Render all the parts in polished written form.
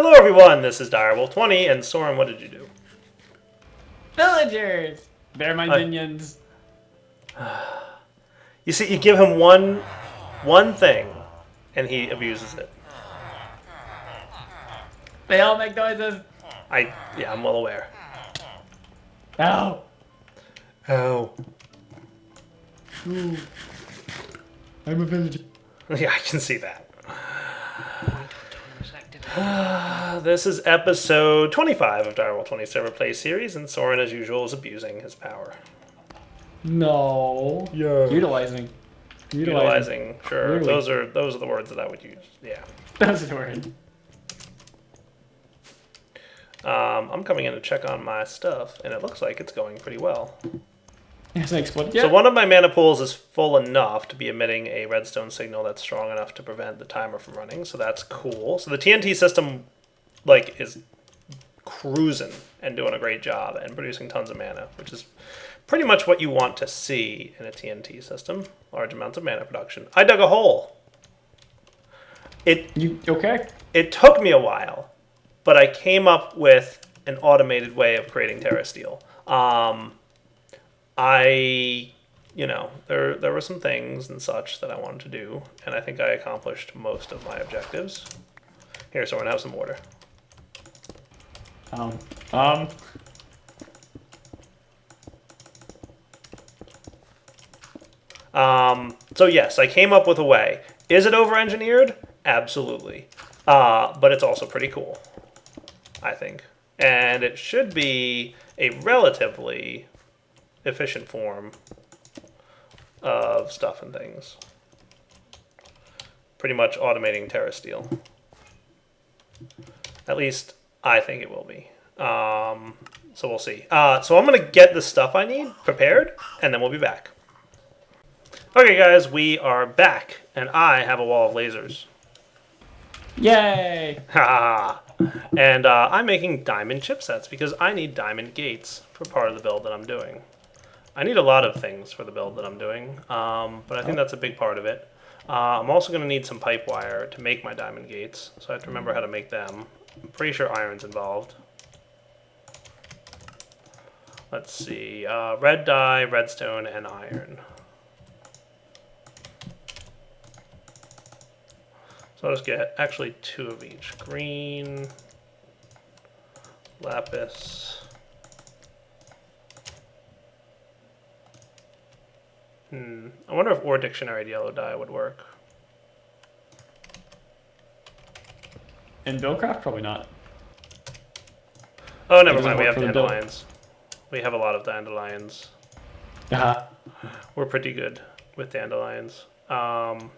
Hello everyone, this is Direwolf20, and Soren, what did you do? Villagers! They're my minions. You see, you give him one thing, and he abuses it. They all make noises. Yeah, I'm well aware. Ow. Oh. Ooh. I'm a villager. Yeah, I can see that. This is episode 25 of Direwolf20 Server Play Series, and Soren, as usual, is abusing his power. No. Yeah. Utilizing. Utilizing, sure. Literally. Those are the words that I would use. Yeah. That's the word. I'm coming in to check on my stuff, and it looks like it's going pretty well. Has it exploded yet? So one of my mana pools is full enough to be emitting a redstone signal that's strong enough to prevent the timer from running, so that's cool. So the TNT system, like, is cruising and doing a great job and producing tons of mana, which is pretty much what you want to see in a TNT system. Large amounts of mana production. I dug a hole. You okay? It took me a while, but I came up with an automated way of creating Terrasteel. There were some things and such that I wanted to do, and I think I accomplished most of my objectives. Here, so we're gonna have some water. So yes, I came up with a way. Is it over-engineered? Absolutely. But it's also pretty cool, I think. And it should be a relatively efficient form of stuff and things. Pretty much automating Terrasteel. At least I think it will be. So we'll see. So I'm going to get the stuff I need prepared, and then we'll be back. Okay, guys, we are back, and I have a wall of lasers. Yay! Ha! And I'm making diamond chipsets because I need diamond gates for part of the build that I'm doing. I need a lot of things for the build that I'm doing, but I think that's a big part of it. I'm also going to need some pipe wire to make my diamond gates, so I have to remember how to make them. I'm pretty sure iron's involved. Let's see, red dye, redstone, and iron. So I'll just get actually 2 of each. Green, lapis. I wonder if ore dictionary yellow dye would work. In Buildcraft, probably not. Oh, never mind. We have dandelions. We have a lot of dandelions. We're pretty good with dandelions. So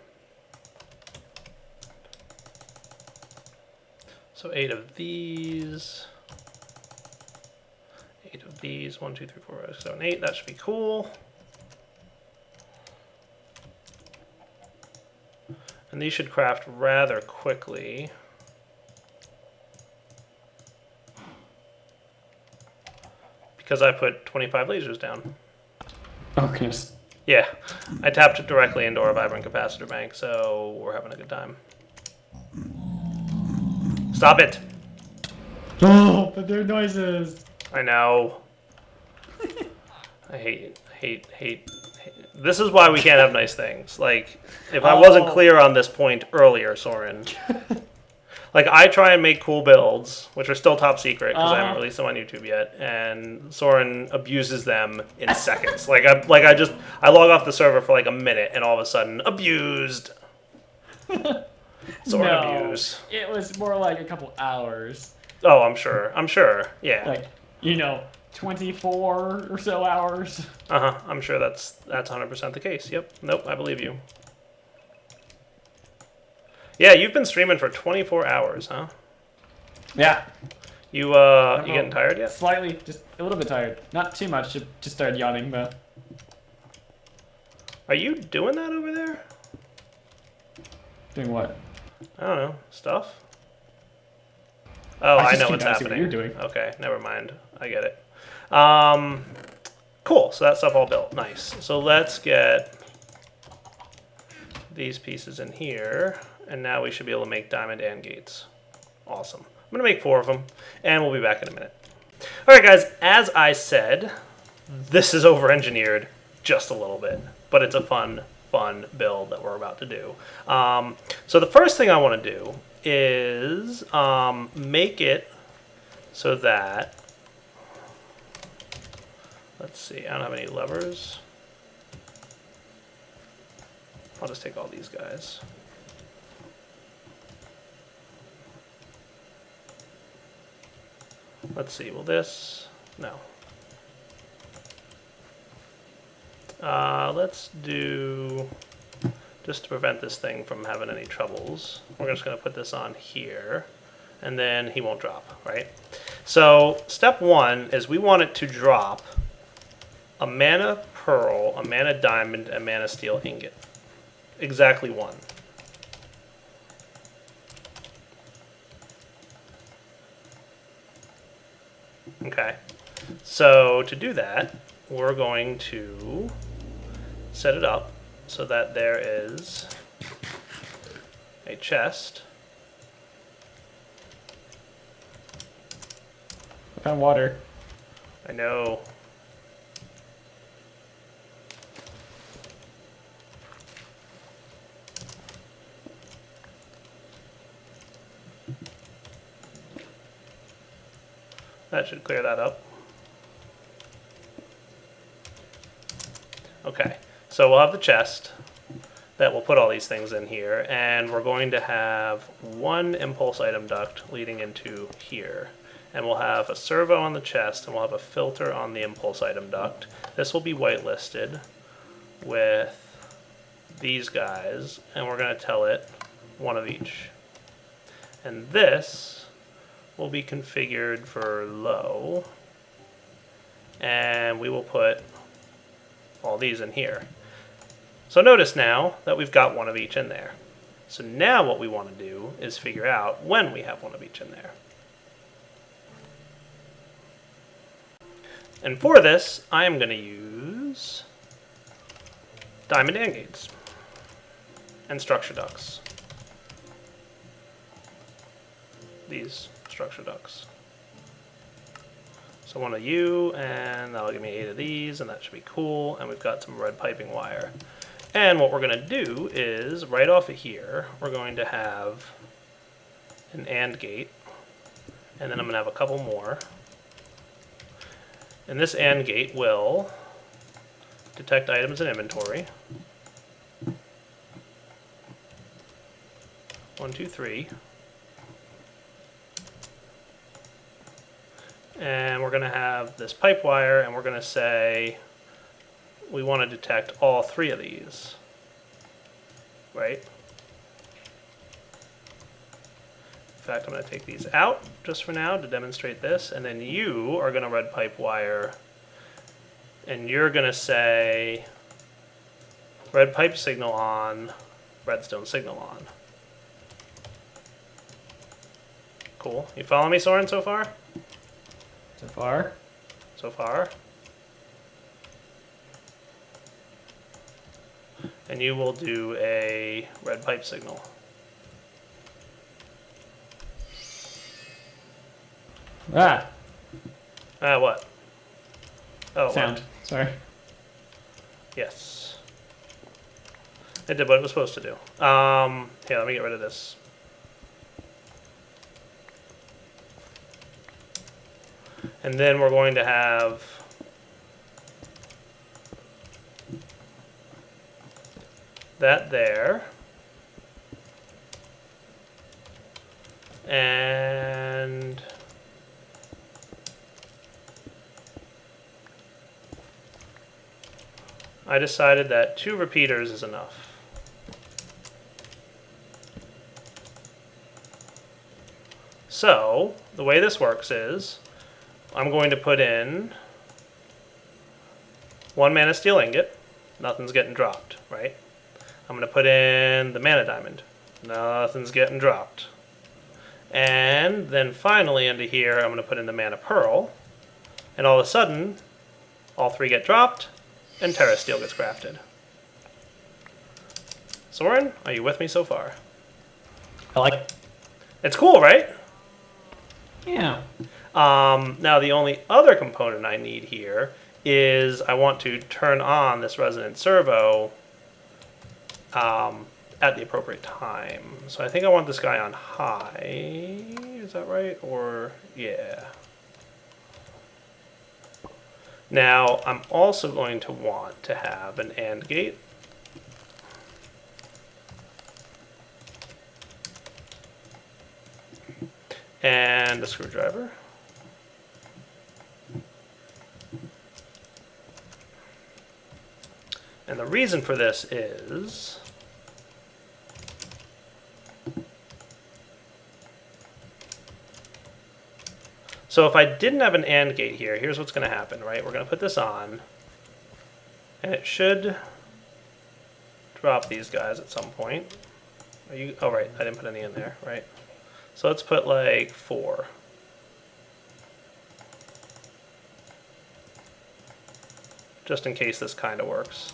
8 of these. 8 of these. 1, 2, 3, 4, 5, 6, 7, 8. That should be cool. And these should craft rather quickly. Because I put 25 lasers down. Oh, goodness. Yeah, I tapped it directly into our vibrant capacitor bank, so we're having a good time. Stop it! Oh, but they're noises. I know. I hate. This is why we can't have nice things. Like, if I wasn't clear on this point earlier, Soren. Like, I try and make cool builds, which are still top secret because I haven't released them on YouTube yet, and Soren abuses them in seconds. I log off the server for like a minute, and all of a sudden, abused. Soren abuse. It was more like a couple hours. Oh, I'm sure. Yeah. 24 or so hours. I'm sure that's 100% the case. Yep. Nope, I believe you. Yeah, you've been streaming for 24 hours, huh? Yeah. You getting tired yet? Slightly, just a little bit tired. Not too much, just started yawning, but... Are you doing that over there? Doing what? I don't know. Stuff? Oh, I know what's happening. What you're doing. Okay, never mind. I get it. Cool, so that stuff all built. Nice. So let's get these pieces in here, and now we should be able to make diamond and gates. Awesome. I'm going to make 4 of them, and we'll be back in a minute. All right, guys, as I said, this is over-engineered just a little bit, but it's a fun build that we're about to do. So the first thing I want to do is make it so that, let's see, I don't have any levers. I'll just take all these guys. Let's see, will this? No. Let's do, just to prevent this thing from having any troubles, we're just going to put this on here, and then he won't drop, right? So step 1 is we want it to drop a mana pearl, a mana diamond, and mana steel ingot. Exactly 1. Okay, so to do that, we're going to set it up so that there is a chest. I found water. I know. That should clear that up. Okay, so we'll have the chest that will put all these things in here, and we're going to have 1 impulse item duct leading into here. And we'll have a servo on the chest, and we'll have a filter on the impulse item duct. This will be whitelisted with these guys, and we're going to tell it 1 of each. And this will be configured for low, and we will put all these in here. So notice now that we've got 1 of each in there. So now what we want to do is figure out when we have 1 of each in there. And for this, I am going to use diamond Nand Gates and structure ducts. These structure ducts. So 1 of you, and that'll give me 8 of these, and that should be cool. And we've got some red piping wire. And what we're going to do is, right off of here, we're going to have an AND gate, and then I'm going to have a couple more. And this AND gate will detect items in inventory. 1, 2, 3. And we're going to have this pipe wire, and we're going to say we want to detect all 3 of these, right? In fact, I'm going to take these out just for now to demonstrate this, and then you are going to red pipe wire, and you're going to say red pipe signal on, redstone signal on. Cool. You follow me, Soren, so far? So far. So far. And you will do a red pipe signal. Ah, What? Oh, sound. what? Sorry. Yes. It did what it was supposed to do. Here, let me get rid of this. And then we're going to have that there. And I decided that 2 repeaters is enough. So the way this works is I'm going to put in 1 mana steel ingot. Nothing's getting dropped, right? I'm going to put in the mana diamond. Nothing's getting dropped. And then finally into here, I'm going to put in the mana pearl. And all of a sudden, all 3 get dropped, and Terrasteel gets crafted. Soren, are you with me so far? I like. It's cool, right? Yeah. Now the only other component I need here is I want to turn on this resonant servo at the appropriate time. So I think I want this guy on high. Is that right? Or, yeah. Now I'm also going to want to have an AND gate. And a screwdriver. And the reason for this is so if I didn't have an AND gate here, here's what's going to happen, right? We're going to put this on, and it should drop these guys at some point. Are you? Oh, right, I didn't put any in there, right? So let's put like 4. Just in case this kind of works.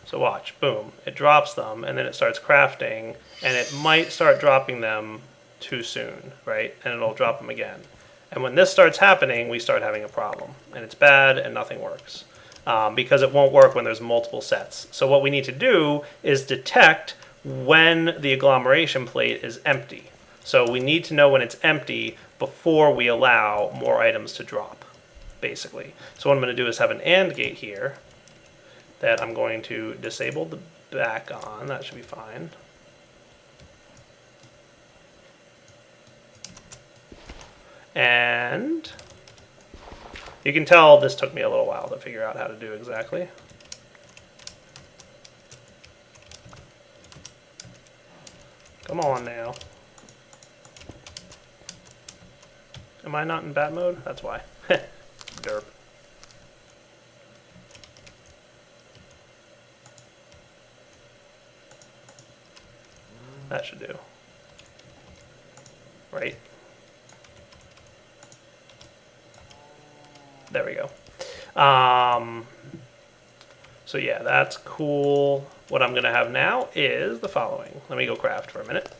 So watch, boom, it drops them, and then it starts crafting, and it might start dropping them too soon, right? And it'll drop them again. And when this starts happening, we start having a problem, and it's bad, and nothing works. Because it won't work when there's multiple sets. So what we need to do is detect when the agglomeration plate is empty. So we need to know when it's empty before we allow more items to drop, basically. So what I'm going to do is have an AND gate here that I'm going to disable the back on. That should be fine. And you can tell this took me a little while to figure out how to do exactly. Come on now. Am I not in bat mode? That's why. Derp. That should do. Right? There we go. So yeah, that's cool. What I'm going to have now is the following. Let me go craft for a minute.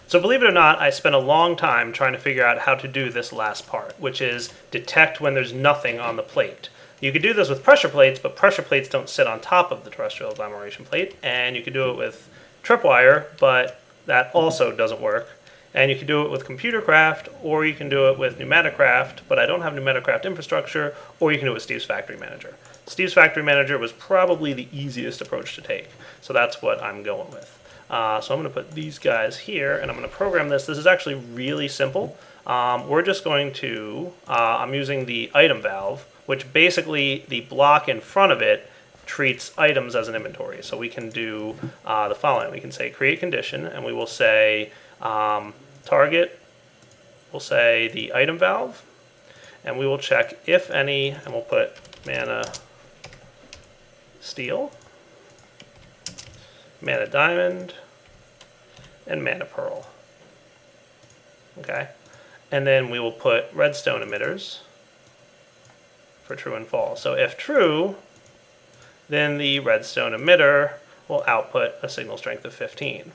So believe it or not, I spent a long time trying to figure out how to do this last part, which is detect when there's nothing on the plate. You could do this with pressure plates, but pressure plates don't sit on top of the terrestrial agglomeration plate, and you could do it with tripwire, but that also doesn't work. And you can do it with Computercraft, or you can do it with Pneumaticraft, but I don't have Pneumaticraft infrastructure, or you can do it with Steve's Factory Manager. Steve's Factory Manager was probably the easiest approach to take, so that's what I'm going with. So I'm going to put these guys here, and I'm going to program this. This is actually really simple. We're just going to, I'm using the item valve, which basically the block in front of it treats items as an inventory. So we can do the following. We can say create condition, and we will say target, we'll say the item valve, and we will check if any, and we'll put mana steel, mana diamond, and mana pearl. Okay, and then we will put redstone emitters for true and false. So if true, then the redstone emitter will output a signal strength of 15.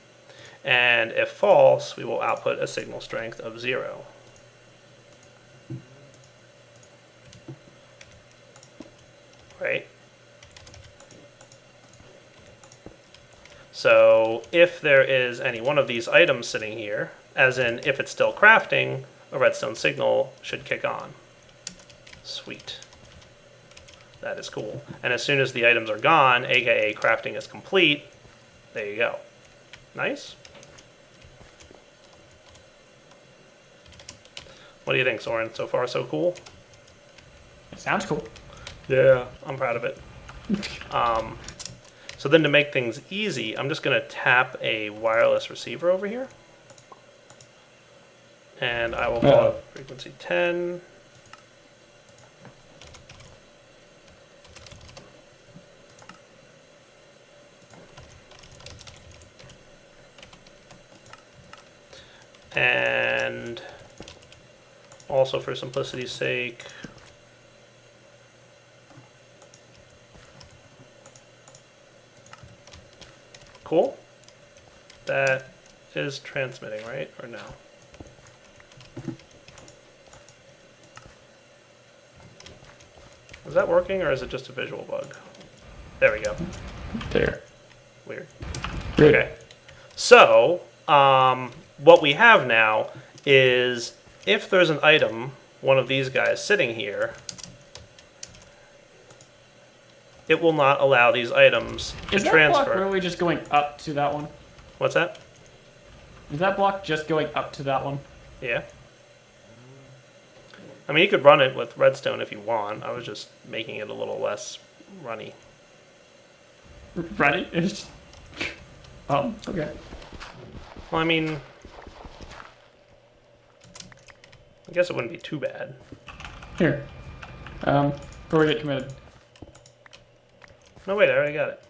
And if false, we will output a signal strength of 0. Right? So if there is any one of these items sitting here, as in if it's still crafting, a redstone signal should kick on. Sweet. That is cool. And as soon as the items are gone, aka crafting is complete, there you go. Nice. What do you think, Soren? So far, so cool? It sounds cool. Yeah, I'm proud of it. So then to make things easy, I'm just going to tap a wireless receiver over here. And I will call it frequency 10. And also for simplicity's sake, cool. That is transmitting, right? Or no? Is that working, or is it just a visual bug? There we go. There. Weird. Great. Okay. So, what we have now is if there's an item, one of these guys sitting here, it will not allow these items to Is that transfer. block really just going up to that one? What's that? Is that block just going up to that one? Yeah. I mean, you could run it with redstone if you want. I was just making it a little less runny. Ready? Oh, okay. Well, I mean, I guess it wouldn't be too bad. Here. Before we get committed. No, wait, I already got it.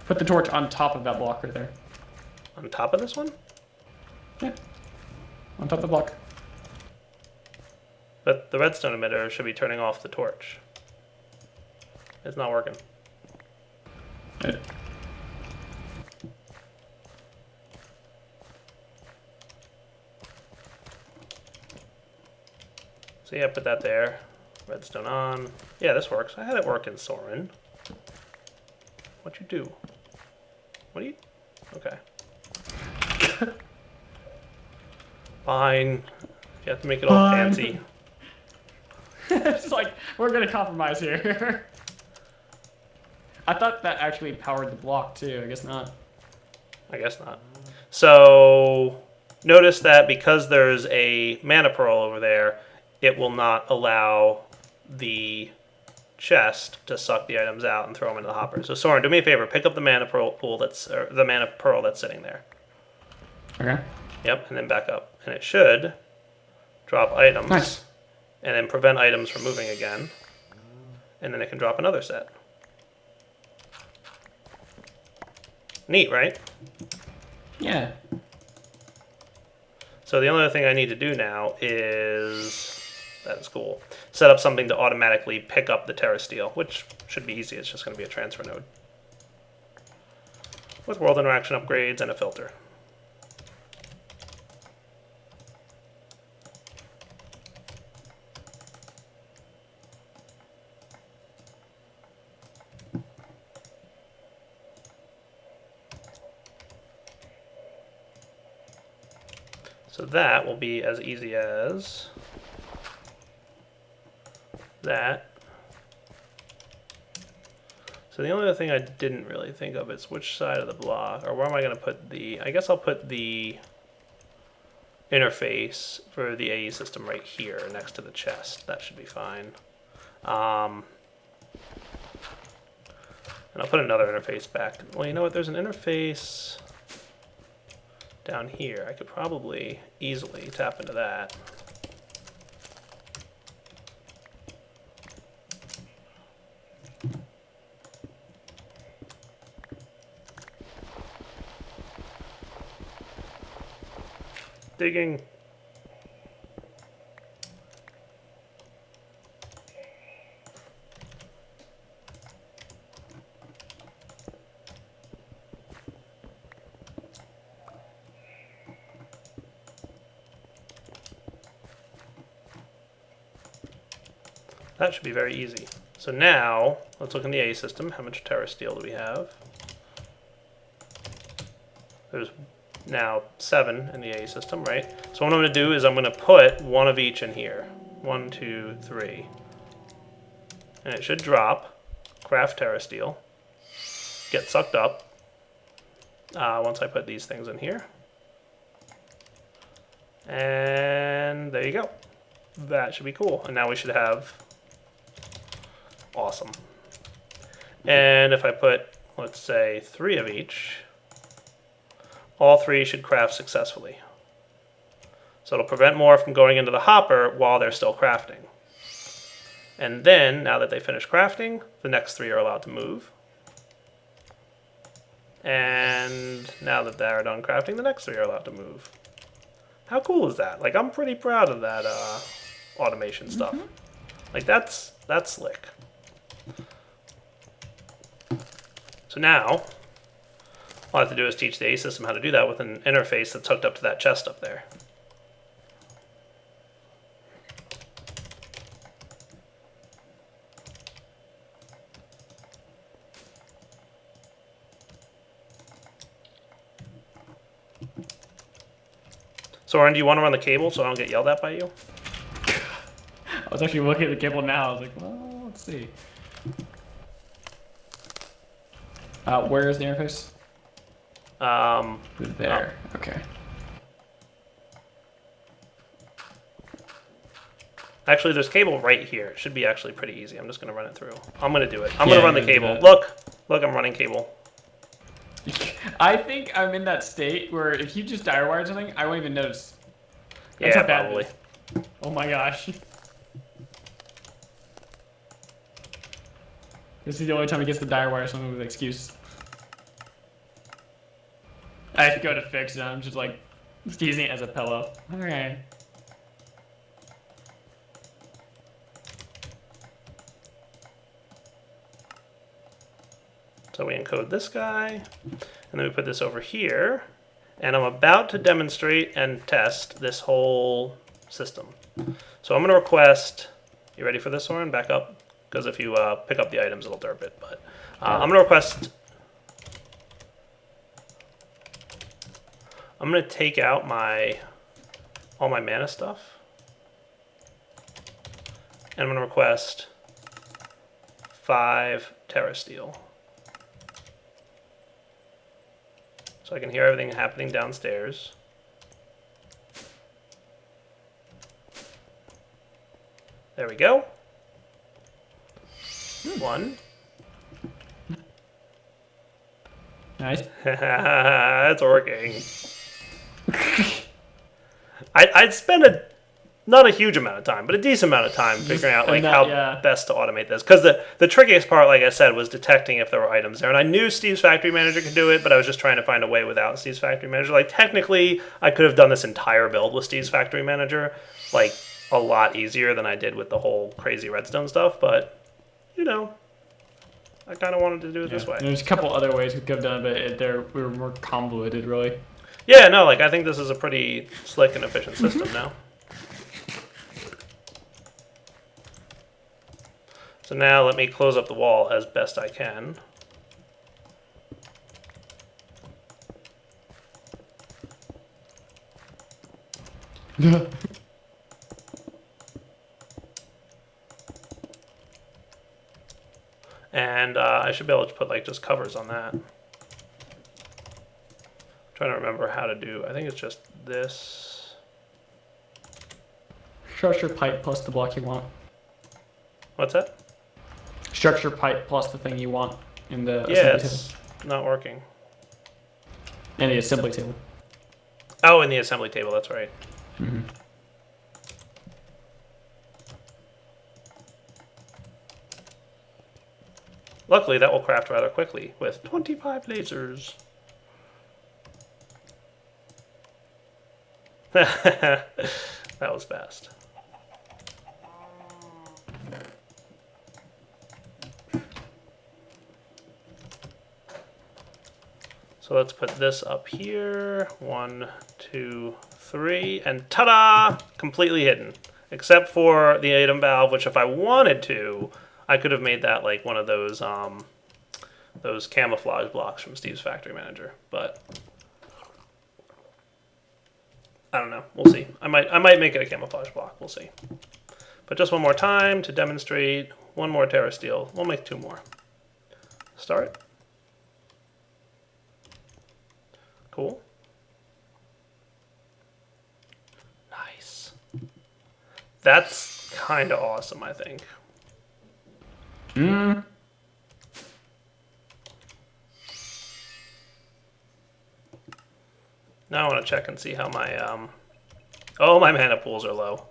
Put the torch on top of that block right there. On top of this one? Yeah. On top of the block. But the redstone emitter should be turning off the torch. It's not working. Right. So yeah, put that there. Redstone on. Yeah, this works. I had it working, Soren. What'd you do? What do you... Okay. Fine. You have to make it all Fine. fancy. It's like, we're gonna compromise here. I thought that actually powered the block too. I guess not. I guess not. So notice that because there's a mana pearl over there, it will not allow the chest to suck the items out and throw them into the hopper. So Soren, do me a favor, pick up the mana pearl the mana pearl that's sitting there. Okay. Yep, and then back up. And it should drop items. Nice. And then prevent items from moving again. And then it can drop another set. Neat, right? Yeah. So the only other thing I need to do now is, that's cool, set up something to automatically pick up the Terrasteel, which should be easy. It's just going to be a transfer node. With world interaction upgrades and a filter. So that will be as easy as that. So the only other thing I didn't really think of is which side of the block, or where am I going to put the, I guess I'll put the interface for the AE system right here next to the chest. That should be fine. And I'll put another interface back. Well, you know what? There's an interface down here. I could probably easily tap into that. Digging. That should be very easy. So now, let's look in the A system. How much Terrasteel do we have? There's now 7 in the A system, right? So what I'm going to do is I'm going to put one of each in here. 1, 2, 3. And it should drop, craft Terrasteel, get sucked up once I put these things in here. And there you go. That should be cool. And now we should have awesome. And if I put, let's say, 3 of each, all 3 should craft successfully. So it'll prevent more from going into the hopper while they're still crafting. And then, now that they finish crafting, the next 3 are allowed to move. And now that they're done crafting, the next 3 are allowed to move. How cool is that? Like, I'm pretty proud of that automation stuff. Like, that's slick. So now, all I have to do is teach the A system how to do that with an interface that's hooked up to that chest up there. Soren, do you want to run the cable so I don't get yelled at by you? I was actually looking at the cable now. I was like, well, let's see. Where is the interface? There. Okay. Actually, there's cable right here. It should be actually pretty easy. I'm just going to run it through. I'm going to do it. I'm going to run the cable. Look, I'm running cable. I think I'm in that state where if you just dire-wired something, I won't even notice. That's Yeah, how bad probably. it is. Oh my gosh. This is the only time he gets the dire-wire something with an excuse. I have to go to fix it. I'm just like using it as a pillow. Alright. So we encode this guy, and then we put this over here, and I'm about to demonstrate and test this whole system. So I'm going to request, you ready for this, Soren? Back up, because if you pick up the items, it'll derp it. But I'm going to request, I'm going to take out all my mana stuff, and I'm going to request 5 Terrasteel. So I can hear everything happening downstairs. There we go. 1. Nice. It's working. I'd spend not a huge amount of time, but a decent amount of time figuring out how best to automate this. Because the trickiest part, like I said, was detecting if there were items there. And I knew Steve's Factory Manager could do it, but I was just trying to find a way without Steve's Factory Manager. Like, technically, I could have done this entire build with Steve's Factory Manager, like, a lot easier than I did with the whole crazy redstone stuff. But, you know, I kind of wanted to do it this way. There's a couple other ways we could have done it, but we were more convoluted, really. Yeah, no, like, I think this is a pretty slick and efficient system now. So now let me close up the wall as best I can. And I should be able to put like just covers on that. I'm trying to remember how to do, I think it's just this. Structure pipe plus the block you want. What's that? Structure pipe plus the thing you want in the assembly table. Not working. In the assembly table. Oh, in the assembly table, that's right. Mm-hmm. Luckily, that will craft rather quickly with 25 lasers. That was fast. So let's put this up here. 1, 2, 3, and ta-da! Completely hidden. Except for the item valve, which if I wanted to, I could have made that like one of those camouflage blocks from Steve's Factory Manager. But I don't know. We'll see. I might make it a camouflage block. We'll see. But just one more time to demonstrate. One more Terrasteel. We'll make 2 more. Start. Cool. Nice. That's kind of awesome, I think. Mm. Now I want to check and see how my oh, my mana pools are low.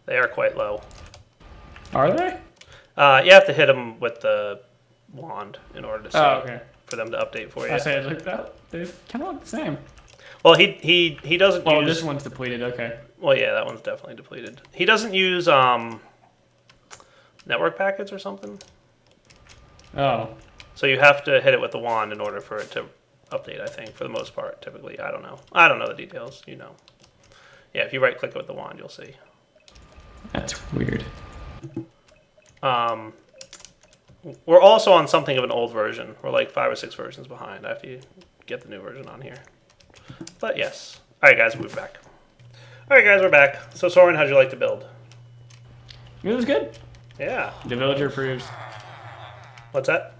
They are quite low. Are they? You have to hit them with the wand in order to see for them to update for you. I say like that. They kind of look the same. Well, he doesn't use. Oh, this one's depleted. Okay. Well, yeah, that one's definitely depleted. He doesn't use network packets or something. Oh. So you have to hit it with the wand in order for it to update, I think, for the most part, typically. I don't know. I don't know the details, you know. Yeah, if you right-click it with the wand, you'll see. That's weird. We're also on something of an old version. We're like 5 or 6 versions behind. I have to get the new version on here. But yes. All right, guys, we're back. All right, guys, we're back. So, Soren, how'd you like to build? It was good. Yeah. The villager approves. What's that?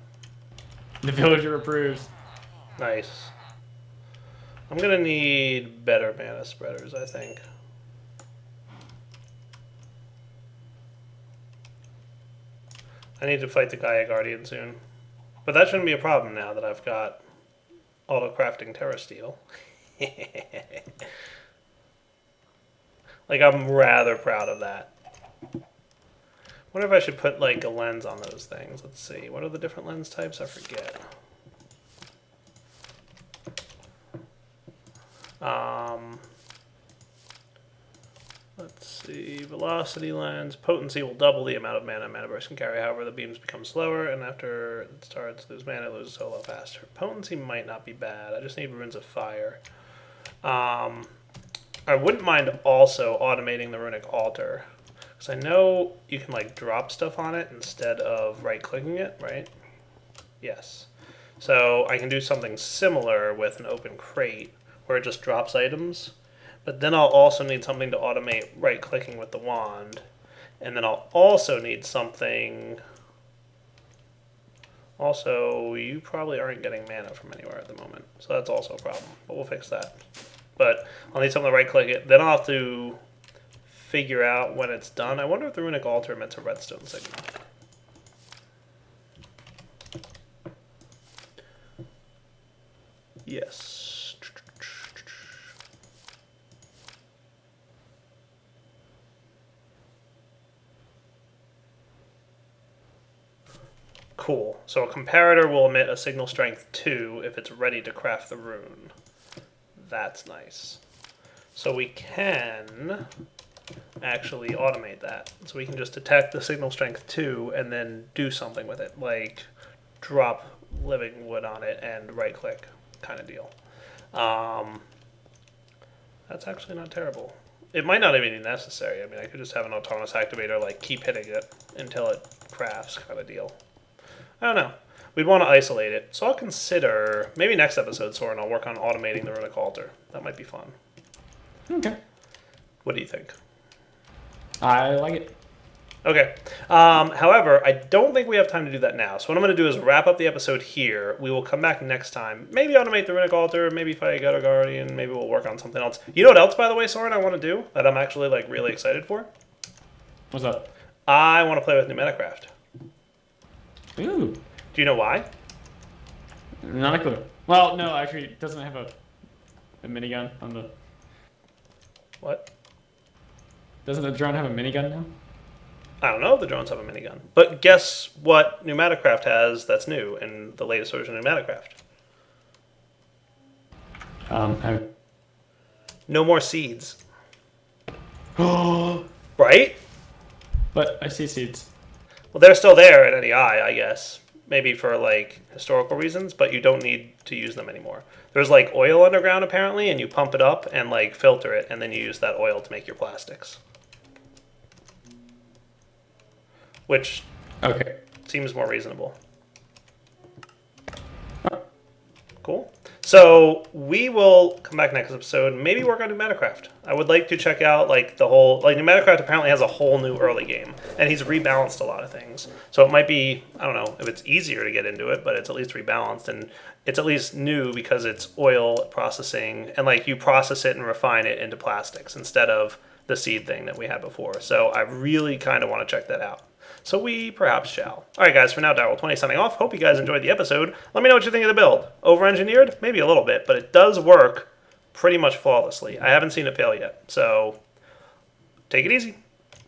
The villager approves. Nice. I'm going to need better mana spreaders, I think. I need to fight the Gaia Guardian soon. But that shouldn't be a problem now that I've got auto-crafting Terrasteel. Like, I'm rather proud of that. Wonder if I should put, like, a lens on those things. Let's see. What are the different lens types? I forget. Let's see. Velocity lens. Potency will double the amount of mana mana burst can carry. However, the beams become slower, and after it starts to lose mana, it loses solo faster. Potency might not be bad. I just need Runes of Fire. I wouldn't mind also automating the Runic Altar. Because I know you can like drop stuff on it instead of right-clicking it, right? Yes. So I can do something similar with an open crate where it just drops items. But then I'll also need something to automate right-clicking with the wand. And then I'll also need something... Also, you probably aren't getting mana from anywhere at the moment. So that's also a problem. But we'll fix that. But I'll need something to right-click it. Then I'll have to figure out when it's done. I wonder if the Runic Altar emits a redstone signal. Yes. Cool. So a comparator will emit a signal strength 2 if it's ready to craft the rune. That's nice. So we can actually automate that. So we can just detect the signal strength 2 and then do something with it, like drop living wood on it and right click kind of deal. That's actually not terrible. It might not even be necessary. I mean, I could just have an autonomous activator, like keep hitting it until it crafts kind of deal. I don't know. We'd want to isolate it. So I'll consider, maybe next episode, Soren, I'll work on automating the Runic Altar. That might be fun. Okay. What do you think? I like it. Okay. However, I don't think we have time to do that now. So what I'm going to do is wrap up the episode here. We will come back next time. Maybe automate the Runic Altar. Maybe fight a Gaia Guardian. Maybe we'll work on something else. You know what else, by the way, Soren, I want to do that I'm actually like really excited for? What's up? I want to play with Numaticraft. Ooh. Do you know why? Not a clue. Well, no, actually, it doesn't have a minigun on the... What? Doesn't the drone have a minigun now? I don't know if the drones have a minigun. But guess what Numaticraft has that's new in the latest version of Numaticraft? No more seeds. Right? But I see seeds. Well, they're still there at NEI, I guess. Maybe for, like, historical reasons, but you don't need to use them anymore. There's, like, oil underground, apparently, and you pump it up and, like, filter it, and then you use that oil to make your plastics. Which Okay. seems more reasonable. Cool. So we will come back next episode, maybe work on Numaticraft. I would like to check out like the whole, like Numaticraft apparently has a whole new early game, and he's rebalanced a lot of things. So it might be, I don't know if it's easier to get into it, but it's at least rebalanced, and it's at least new because it's oil processing, and like you process it and refine it into plastics instead of the seed thing that we had before. So I really kind of want to check that out. So we perhaps shall. Alright guys, for now, Darryl20 signing off. Hope you guys enjoyed the episode. Let me know what you think of the build. Over-engineered? Maybe a little bit, but it does work pretty much flawlessly. I haven't seen it fail yet, so take it easy.